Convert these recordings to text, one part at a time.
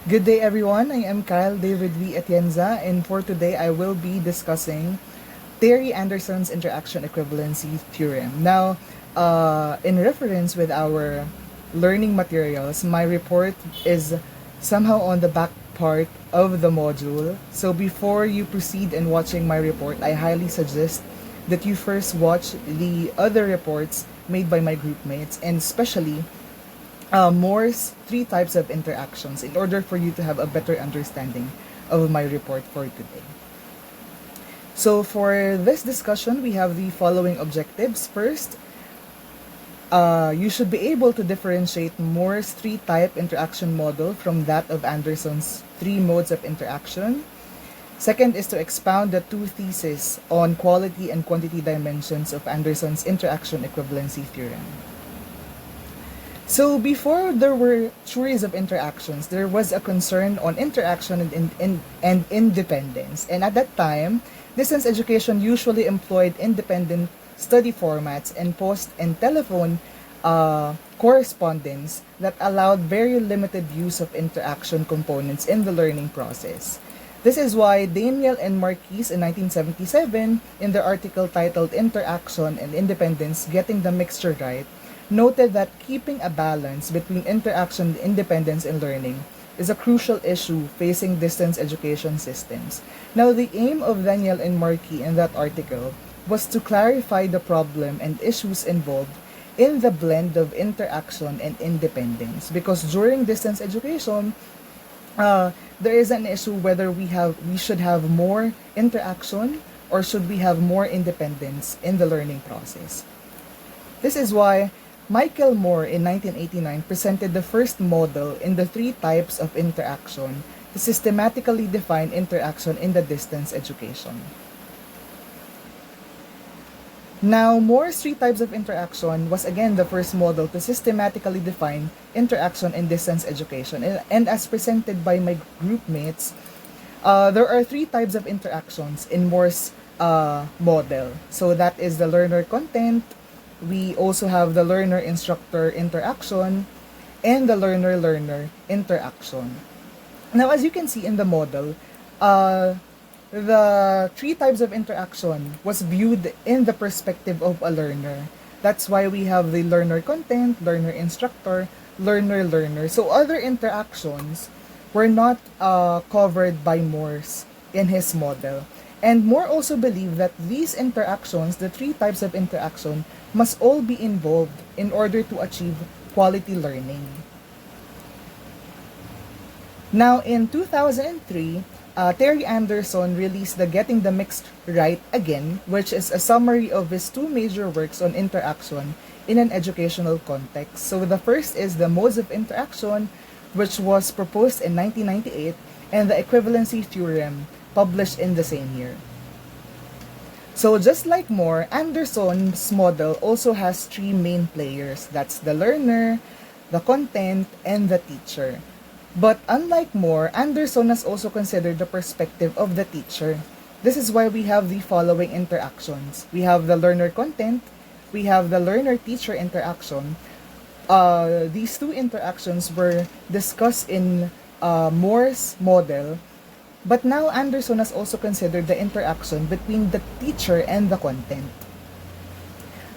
Good day, everyone. I am Kyle David V. Atienza, and for today, I will be discussing Terry Anderson's interaction equivalency theorem. Now, in reference with our learning materials, my report is somehow on the back part of the module. So before you proceed in watching my report, I highly suggest that you first watch the other reports made by my group mates, and especially Moore's three types of interactions in order for you to have a better understanding of my report for today. So for this discussion, we have the following objectives. First, you should be able to differentiate Moore's three-type interaction model from that of Anderson's three modes of interaction. Second is to expound the two theses on quality and quantity dimensions of Anderson's interaction equivalency theorem. So before there were theories of interactions, there was a concern on interaction and independence. And at that time, distance education usually employed independent study formats and post and telephone correspondence that allowed very limited use of interaction components in the learning process. This is why Daniel and Marquis in 1977, in their article titled Interaction and Independence, Getting the Mixture Right, noted that keeping a balance between interaction and independence in learning is a crucial issue facing distance education systems. Now, the aim of Daniel and Markey in that article was to clarify the problem and issues involved in the blend of interaction and independence, because during distance education, there is an issue whether we should have more interaction or should we have more independence in the learning process. This is why Michael Moore in 1989 presented the first model in the three types of interaction to systematically define interaction in the distance education. Now, Moore's three types of interaction was again the first model to systematically define interaction in distance education. And as presented by my group mates, there are three types of interactions in Moore's model. So that is the learner-content, we also have the learner-instructor interaction, and the learner-learner interaction. Now, as you can see in the model, the three types of interaction was viewed in the perspective of a learner. That's why we have the learner-content, learner-instructor, learner-learner. So other interactions were not covered by Moore's in his model. And Moore also believed that these interactions, the three types of interaction, must all be involved in order to achieve quality learning. Now, in 2003, Terry Anderson released the Getting the Mix Right Again, which is a summary of his two major works on interaction in an educational context. So the first is the Modes of Interaction, which was proposed in 1998, and the Equivalency Theorem, published in the same year. So just like Moore, Anderson's model also has three main players. That's the learner, the content, and the teacher. But unlike Moore, Anderson has also considered the perspective of the teacher. This is why we have the following interactions. We have the learner-content, we have the learner-teacher interaction. These two interactions were discussed in Moore's model. But now Anderson has also considered the interaction between the teacher and the content.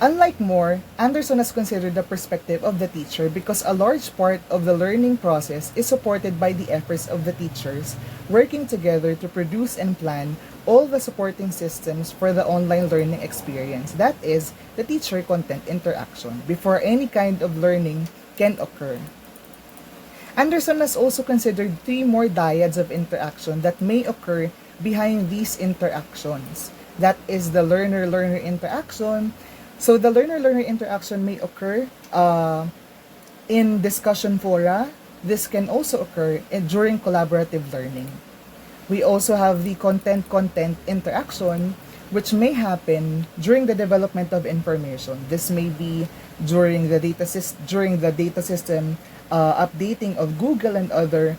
Unlike Moore, Anderson has considered the perspective of the teacher because a large part of the learning process is supported by the efforts of the teachers working together to produce and plan all the supporting systems for the online learning experience. That is, the teacher-content interaction before any kind of learning can occur. Anderson has also considered three more dyads of interaction that may occur behind these interactions. That is the learner-learner interaction. So the learner-learner interaction may occur in discussion fora. This can also occur during collaborative learning. We also have the content-content interaction, which may happen during the development of information. This may be during the data system updating of Google and other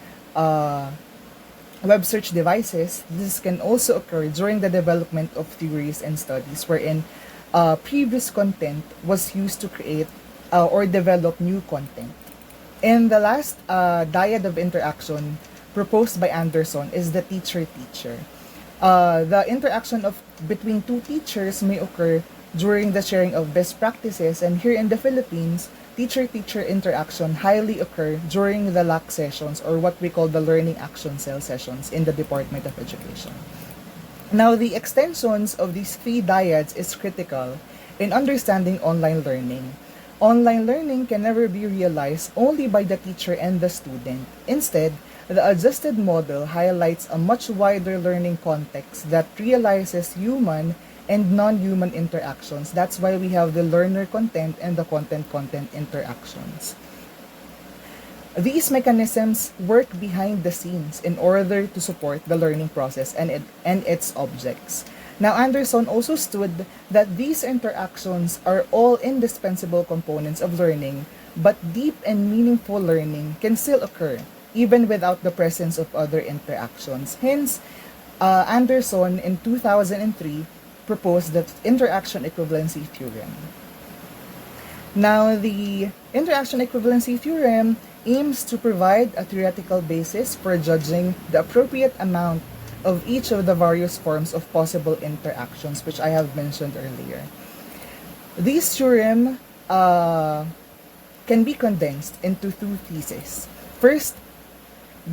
web search devices. This can also occur during the development of theories and studies wherein previous content was used to create or develop new content. And the last dyad of interaction proposed by Anderson is the teacher-teacher. The interaction between two teachers may occur during the sharing of best practices, and here in the Philippines, teacher-teacher interaction highly occur during the LAC sessions, or what we call the Learning Action Cell sessions in the Department of Education. Now, the extensions of these three dyads is critical in understanding online learning. Online learning can never be realized only by the teacher and the student. Instead, the adjusted model highlights a much wider learning context that realizes human and non-human interactions. That's why we have the learner content and the content-content interactions. These mechanisms work behind the scenes in order to support the learning process and its objects. Now, Anderson also stood that these interactions are all indispensable components of learning, but deep and meaningful learning can still occur even without the presence of other interactions. Hence, Anderson in 2003 proposed the interaction equivalency theorem. Now, the interaction equivalency theorem aims to provide a theoretical basis for judging the appropriate amount of each of the various forms of possible interactions, which I have mentioned earlier. This theorem can be condensed into two theses. First,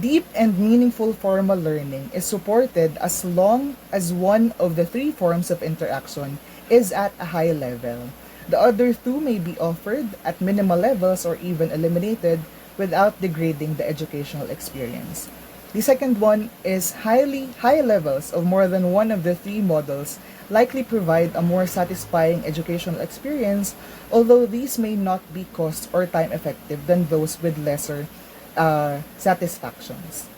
deep and meaningful formal learning is supported as long as one of the three forms of interaction is at a high level. The other two may be offered at minimal levels or even eliminated without degrading the educational experience. The second one is high levels of more than one of the three models likely provide a more satisfying educational experience, although these may not be cost or time effective than those with lesser satisfactions.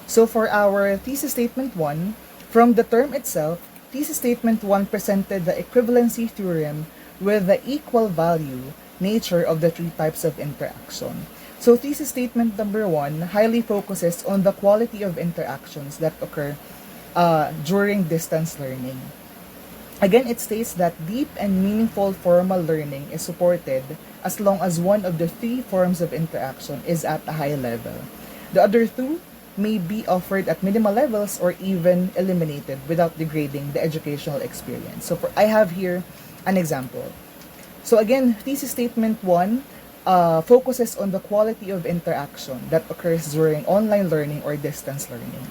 So for our thesis statement 1, from the term itself, thesis statement 1 presented the equivalency theorem with the equal value nature of the three types of interaction. So thesis statement number 1 highly focuses on the quality of interactions that occur during distance learning. Again, it states that deep and meaningful formal learning is supported as long as one of the three forms of interaction is at a high level. The other two may be offered at minimal levels or even eliminated without degrading the educational experience. So I have here an example. So again, thesis statement 1 focuses on the quality of interaction that occurs during online learning or distance learning.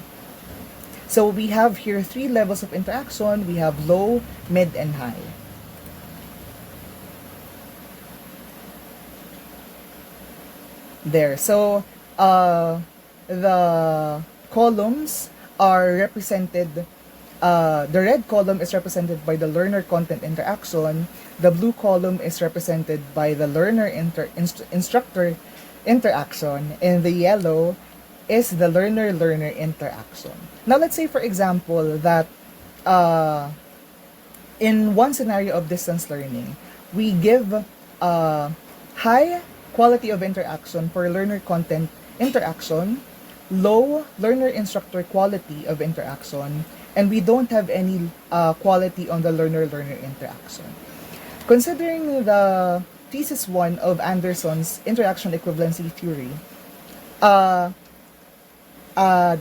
So we have here three levels of interaction. We have low, mid, and high. There. So the columns are represented. The red column is represented by the learner content interaction. The blue column is represented by the learner instructor interaction, and the yellow is the learner-learner interaction. Now, let's say, for example, that in one scenario of distance learning, we give high quality of interaction for learner content interaction, low learner-instructor quality of interaction, and we don't have any quality on the learner-learner interaction. Considering the thesis 1 of Anderson's interaction equivalency theory,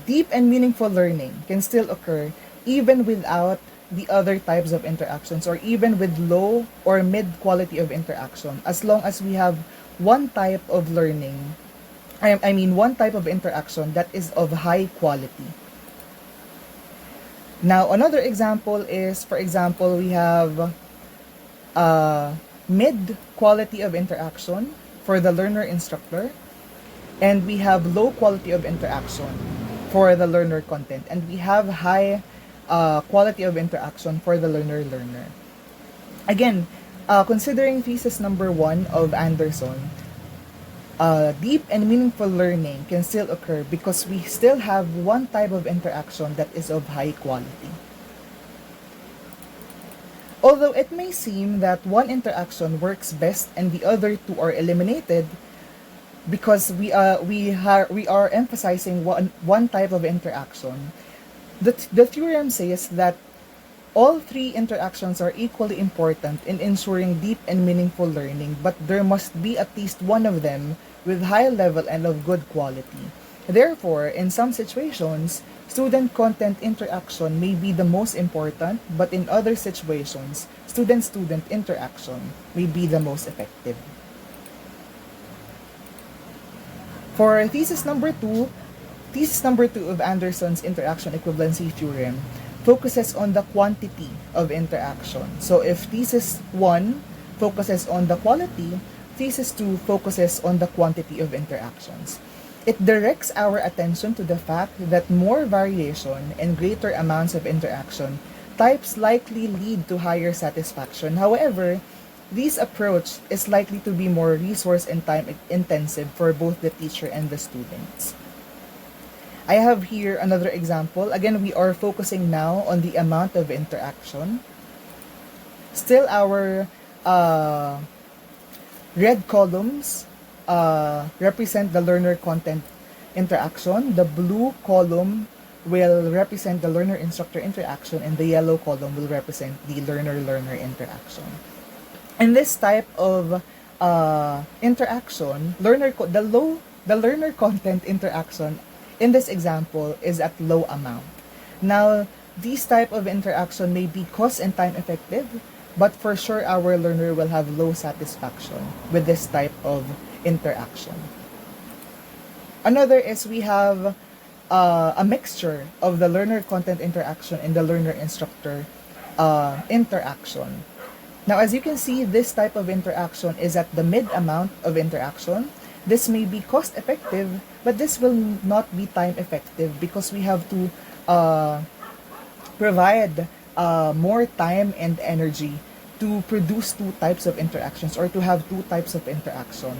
deep and meaningful learning can still occur even without the other types of interactions, or even with low or mid quality of interaction, as long as we have one type of learning, one type of interaction that is of high quality. Now, another example is, for example, we have mid quality of interaction for the learner instructor, and we have low quality of interaction for the learner content, and we have high quality of interaction for the learner-learner. Again, considering thesis number 1 of Anderson, deep and meaningful learning can still occur because we still have one type of interaction that is of high quality. Although it may seem that one interaction works best and the other two are eliminated because we are emphasizing one type of interaction, the theorem says that all three interactions are equally important in ensuring deep and meaningful learning, but there must be at least one of them with high level and of good quality. Therefore, in some situations, student-content interaction may be the most important, but in other situations, student-student interaction may be the most effective. For thesis number two of Anderson's interaction equivalency theorem focuses on the quantity of interaction. So if thesis 1 focuses on the quality, thesis 2 focuses on the quantity of interactions. It directs our attention to the fact that more variation and greater amounts of interaction types likely lead to higher satisfaction. However, this approach is likely to be more resource and time intensive for both the teacher and the students. I have here another example. Again, we are focusing now on the amount of interaction. Still, our red columns represent the learner content interaction. The blue column will represent the learner-instructor interaction, and the yellow column will represent the learner-learner interaction. In this type of interaction, the learner content interaction in this example is at low amount. Now, this type of interaction may be cost and time effective, but for sure our learner will have low satisfaction with this type of interaction. Another is we have a mixture of the learner content interaction and the learner instructor interaction. Now, as you can see, this type of interaction is at the mid amount of interaction. This may be cost effective, but this will not be time effective because we have to provide more time and energy to produce two types of interactions or to have two types of interaction.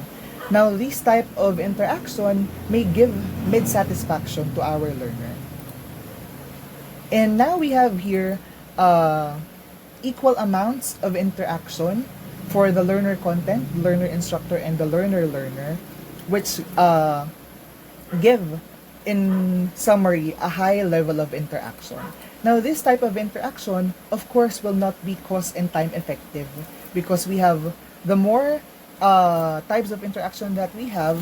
Now, this type of interaction may give mid-satisfaction to our learner. And now we have here equal amounts of interaction for the learner content, learner instructor, and the learner learner, which give, in summary, a high level of interaction. Now, this type of interaction, of course, will not be cost and time effective because we have the more types of interaction that we have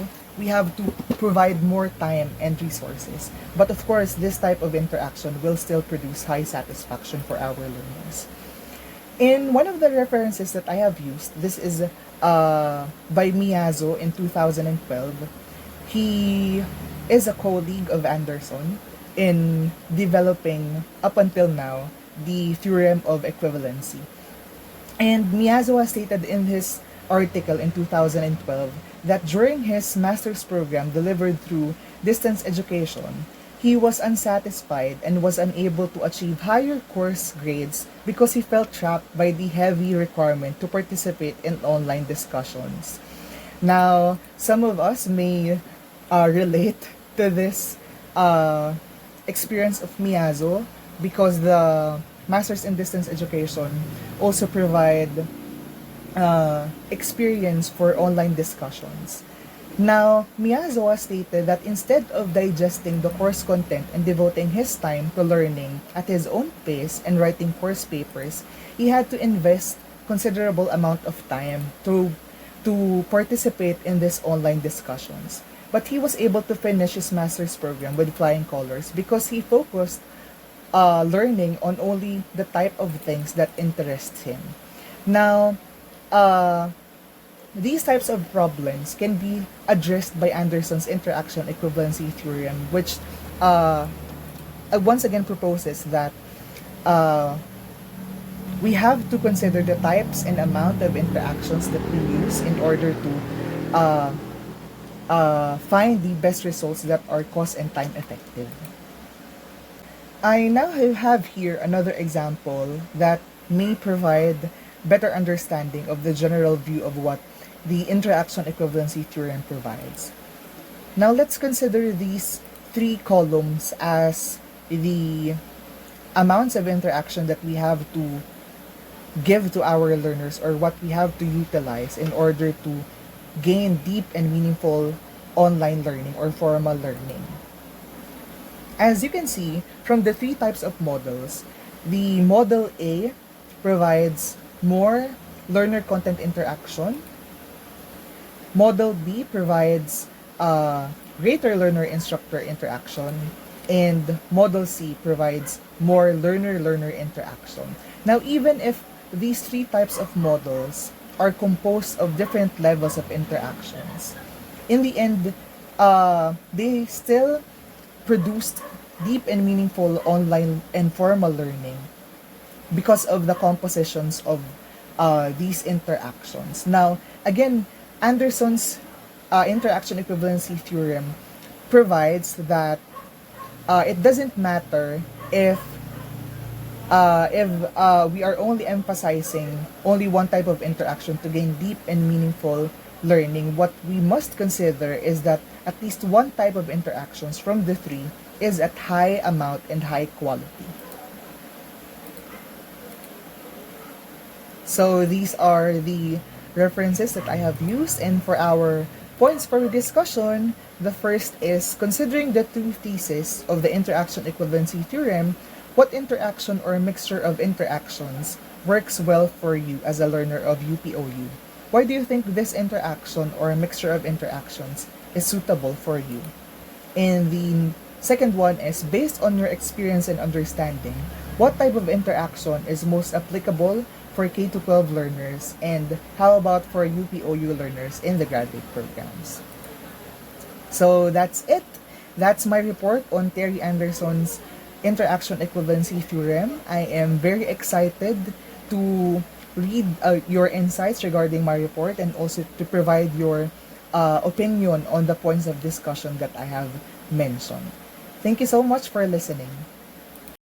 to provide more time and resources. But of course, this type of interaction will still produce high satisfaction for our learners. In one of the references that I have used, this is by Miyazo in 2012. He is a colleague of Anderson in developing, up until now, the theorem of equivalency. And Miyazo has stated in his article in 2012 that during his master's program delivered through distance education, he was unsatisfied and was unable to achieve higher course grades because he felt trapped by the heavy requirement to participate in online discussions. Now, some of us may relate to this experience of Miyazo because the Masters in Distance Education also provide experience for online discussions. Now, Miyazo stated that instead of digesting the course content and devoting his time to learning at his own pace and writing course papers, he had to invest considerable amount of time to participate in these online discussions. But he was able to finish his master's program with flying colors because he focused learning on only the type of things that interests him. Now, these types of problems can be addressed by Anderson's interaction equivalency theorem, which once again proposes that we have to consider the types and amount of interactions that we use in order to find the best results that are cost and time effective. I now have here another example that may provide better understanding of the general view of what the interaction equivalency theorem provides. Now let's consider these three columns as the amounts of interaction that we have to give to our learners or what we have to utilize in order to gain deep and meaningful online learning or formal learning. As you can see from the three types of models, the model A provides more learner content interaction. Model B provides greater learner-instructor interaction, and Model C provides more learner-learner interaction. Now, even if these three types of models are composed of different levels of interactions, in the end, they still produced deep and meaningful online and formal learning because of the compositions of these interactions. Now, again, Anderson's interaction equivalency theorem provides that it doesn't matter if we are only emphasizing only one type of interaction to gain deep and meaningful learning. What we must consider is that at least one type of interactions from the three is at high amount and high quality. So these are the references that I have used, and for our points for discussion, the first is considering the two theses of the interaction equivalency theorem, what interaction or mixture of interactions works well for you as a learner of UPOU? Why do you think this interaction or mixture of interactions is suitable for you? And the second one is, based on your experience and understanding, what type of interaction is most applicable for K-12 learners, and how about for UPOU learners in the graduate programs? So that's it. That's my report on Terry Anderson's interaction equivalency theorem. I am very excited to read your insights regarding my report, and also to provide your opinion on the points of discussion that I have mentioned. Thank you so much for listening.